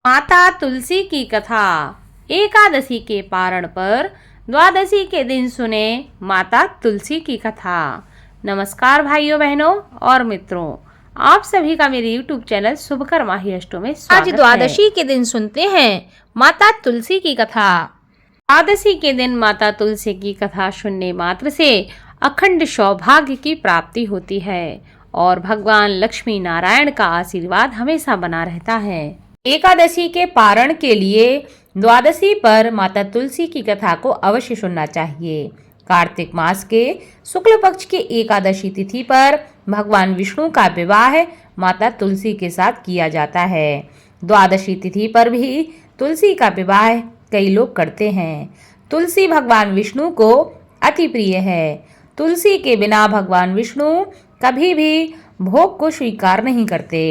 माता तुलसी की कथा। एकादशी के पारण पर द्वादशी के दिन सुने माता तुलसी की कथा। नमस्कार भाइयों बहनों और मित्रों, आप सभी का मेरे YouTube चैनल शुभकर्मा हियष्टो में स्वागत है। आज द्वादशी के दिन सुनते हैं माता तुलसी की कथा। द्वादशी के दिन माता तुलसी की कथा सुनने मात्र से अखंड सौभाग्य की प्राप्ति होती है और भगवान लक्ष्मी नारायण का आशीर्वाद हमेशा बना रहता है। एकादशी के पारण के लिए द्वादशी पर माता तुलसी की कथा को अवश्य सुनना चाहिए। कार्तिक मास के शुक्ल पक्ष की एकादशी तिथि पर भगवान विष्णु का विवाह माता तुलसी के साथ किया जाता है। द्वादशी तिथि पर भी तुलसी का विवाह कई लोग करते हैं। तुलसी भगवान विष्णु को अति प्रिय है। तुलसी के बिना भगवान विष्णु कभी भी भोग को स्वीकार नहीं करते।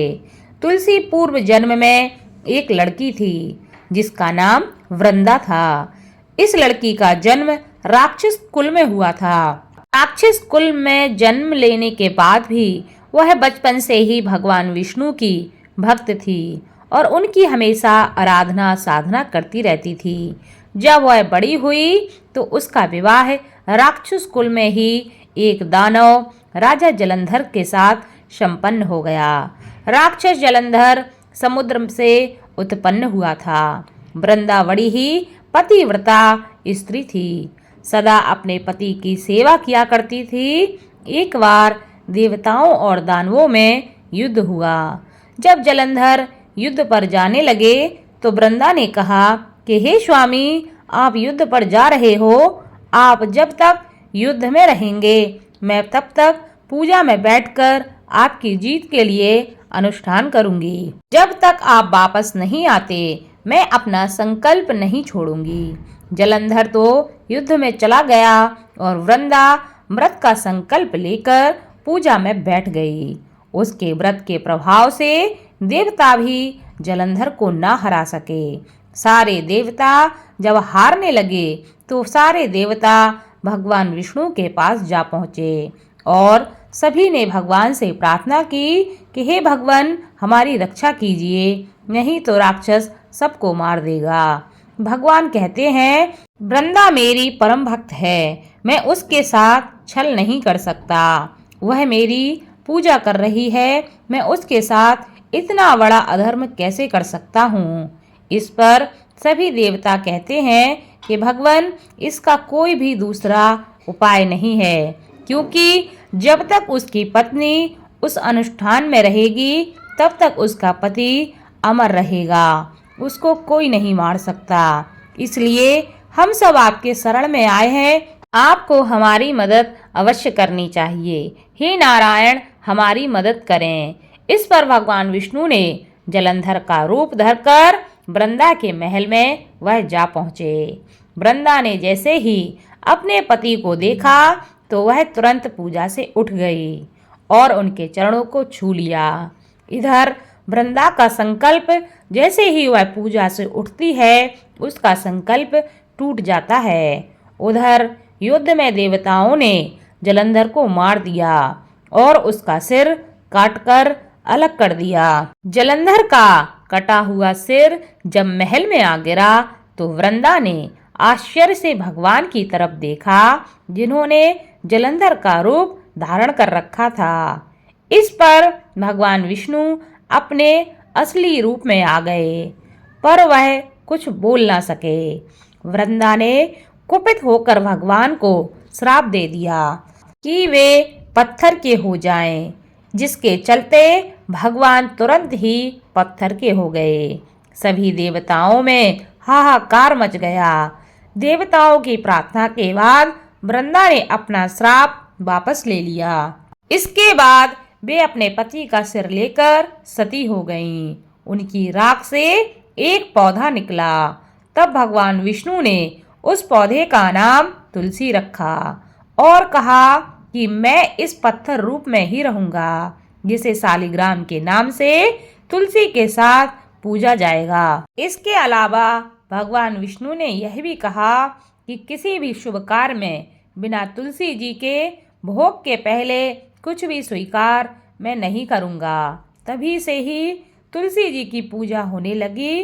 तुलसी पूर्व जन्म में एक लड़की थी जिसका नाम वृंदा था। इस लड़की का जन्म राक्षस कुल में हुआ था। राक्षस कुल में जन्म लेने के बाद भी वह बचपन से ही भगवान विष्णु की भक्त थी और उनकी हमेशा आराधना साधना करती रहती थी। जब वह बड़ी हुई तो उसका विवाह राक्षस कुल में ही एक दानव राजा जलंधर के साथ संपन्न हो गया। राक्षस जलंधर समुद्र से उत्पन्न हुआ था। वृंदा बड़ी ही पतिव्रता स्त्री थी, सदा अपने पति की सेवा किया करती थी। एक बार देवताओं और दानवों में युद्ध हुआ। जब जलंधर युद्ध पर जाने लगे तो वृंदा ने कहा कि हे स्वामी, आप युद्ध पर जा रहे हो, आप जब तक युद्ध में रहेंगे मैं तब तक पूजा में बैठकर आपकी जीत के लिए अनुष्ठान करूंगी। जब तक आप वापस नहीं आते मैं अपना संकल्प नहीं छोड़ूंगी। जलंधर तो युद्ध में चला गया और वृंदा व्रत का संकल्प लेकर पूजा में बैठ गई। उसके व्रत के प्रभाव से देवता भी जलंधर को ना हरा सके। सारे देवता जब हारने लगे तो सारे देवता भगवान विष्णु के पास जा पहुँचे और सभी ने भगवान से प्रार्थना की कि हे भगवान, हमारी रक्षा कीजिए, नहीं तो राक्षस सबको मार देगा। भगवान कहते हैं, वृंदा मेरी परम भक्त है, मैं उसके साथ छल नहीं कर सकता। वह मेरी पूजा कर रही है, मैं उसके साथ इतना बड़ा अधर्म कैसे कर सकता हूँ। इस पर सभी देवता कहते हैं कि भगवान, इसका कोई भी दूसरा उपाय नहीं है, क्योंकि जब तक उसकी पत्नी उस अनुष्ठान में रहेगी तब तक उसका पति अमर रहेगा, उसको कोई नहीं मार सकता। इसलिए हम सब आपके शरण में आए हैं, आपको हमारी मदद अवश्य करनी चाहिए। हे नारायण, हमारी मदद करें। इस पर भगवान विष्णु ने जलंधर का रूप धरकर वृंदा के महल में वह जा पहुँचे। वृंदा ने जैसे ही अपने पति को देखा तो वह तुरंत पूजा से उठ गई और उनके चरणों को छू लिया। इधर वृंदा का संकल्प, जैसे ही वह पूजा से उठती है उसका संकल्प टूट जाता है। उधर युद्ध में देवताओं ने जलंधर को मार दिया और उसका सिर काटकर अलग कर दिया। जलंधर का कटा हुआ सिर जब महल में आ गिरा तो वृंदा ने आश्चर्य से भगवान की तरफ देखा, जिन्होंने जलंधर का रूप धारण कर रखा था। इस पर भगवान विष्णु अपने असली रूप में आ गए, पर वह कुछ बोल ना सके। वृंदा ने कुपित होकर भगवान को श्राप दे दिया कि वे पत्थर के हो जाएं, जिसके चलते भगवान तुरंत ही पत्थर के हो गए। सभी देवताओं में हाहाकार मच गया। देवताओं की प्रार्थना के बाद वृंदा ने अपना श्राप वापस ले लिया। इसके बाद वे अपने पति का सिर लेकर सती हो गईं। उनकी राख से एक पौधा निकला। तब भगवान विष्णु ने उस पौधे का नाम तुलसी रखा और कहा कि मैं इस पत्थर रूप में ही रहूंगा, जिसे शालिग्राम के नाम से तुलसी के साथ पूजा जाएगा। इसके अलावा भगवान विष्णु ने यह भी कहा कि किसी भी शुभ कार्य में बिना तुलसी जी के भोग के पहले कुछ भी स्वीकार मैं नहीं करूँगा। तभी से ही तुलसी जी की पूजा होने लगी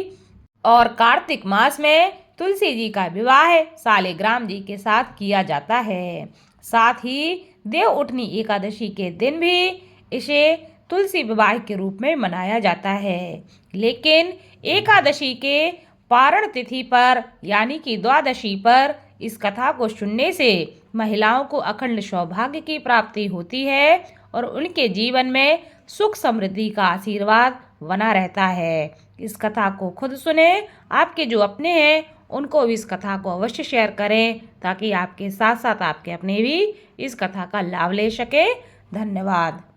और कार्तिक मास में तुलसी जी का विवाह शालिग्राम जी के साथ किया जाता है। साथ ही देव उठनी एकादशी के दिन भी इसे तुलसी विवाह के रूप में मनाया जाता है। लेकिन एकादशी के पारण तिथि पर यानी कि द्वादशी पर इस कथा को सुनने से महिलाओं को अखंड सौभाग्य की प्राप्ति होती है और उनके जीवन में सुख समृद्धि का आशीर्वाद बना रहता है। इस कथा को खुद सुने, आपके जो अपने हैं उनको भी इस कथा को अवश्य शेयर करें ताकि आपके साथ साथ आपके अपने भी इस कथा का लाभ ले सके। धन्यवाद।